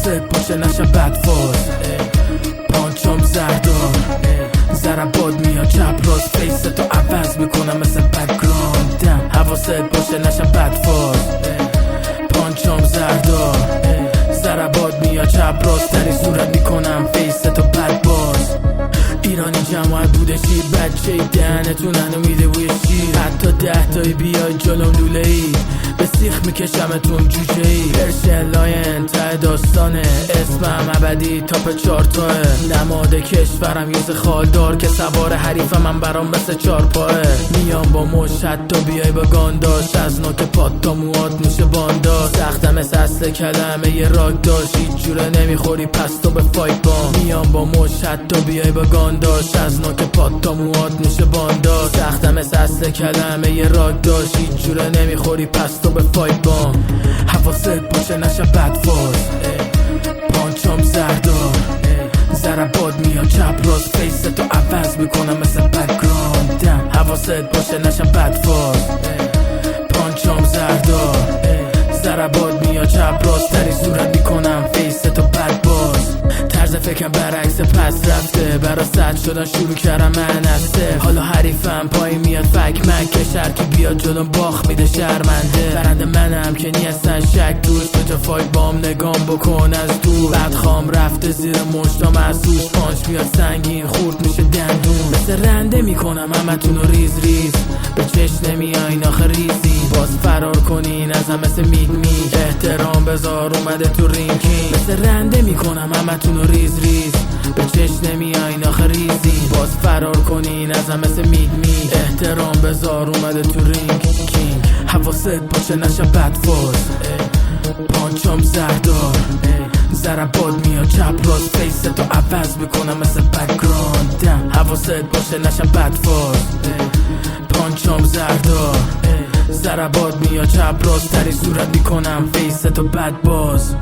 حواست باشه نشه بدفاز، پانچام زهردار، ضربات میاد چپ راست، فیستو عوض میکنم مثل بک‌گراندم. حواست باشه نشه بدفاز، پانچام زهردار، ضربات میاد چپ راست، تری صورت میکنم فیستو بدباز. ایرانی جماعت بوده شیر، بچه دهنتون هنو میده بوی شیر، حتی 10 تایی بیای جلوم لوله ای، به سیخ میکشمتون جوجه ای. پرشن لاین ته داستانه، اسمم ابدی تاپ 4 تاه، نماد کشورم یوز خالدار، که سوار حریفم من برام مثل 4 پاه. میام با مش حتی بیای با گانداش، از نوک پات تا موات میشه بانداز، سختم مثل اصل کلمه یه راک داشت، هیچ جوره نمیخوری پس تو به فایت بام. میام با مش حتی بیای با گانداش، از نوک پات تا موات میشه بانداز، سختم مثل اصل کلمه یه راک داشت، هیچ جوره نمیخوری پس تو به فایت بام. حواست باشه نشه بدفاز، پانچام زهردار، ضربات میاد چپ راست، فیستو عوض میکنم مثل بک‌گراندم. حواست باشه نشه بدفاز، پانچام زهردار، ضربات میاد چپ راست، تری صورت میکنم فیستو بدباز. طرز فکرم برعکس پس رفته، برا سد شدن شروع کردم من هسته، حالا حریفم پایی میاد فک مک، که شرکی بیاد جلوم باخ میده شرمنده. برنده منم که نیستن شک توش، به جا فایت بام نگام بکن از دور، بعد خام رفته زیر مشتام از توش، پانچ میاد سنگین خورد میشه دندون، مثل رنده میکنم همتون رو ریز ریز، به چشم نمیاین آخه ریزی، باز فرار کنین ازم مثل میگ میگ، احترام بذار اومده تو رینکینگ، مثل رنده میکنم همتون رو ریز ریز، به چشم نمیاین آخه ریزی، باز فرار کنین ازم مثل میگ میگ، احترام بذار اومده تو رینکینگ. حواست باشه نشه بدفاز، پانچام زهردار، ضربات میاد چپ راست، فیستو عوض میکنم مثل بک‌گراندم. حواست باشه نشه بدفاز، پانچام زهردار، ضربات میاد چپ راست، تری صورت میکنم فیستو بدباز.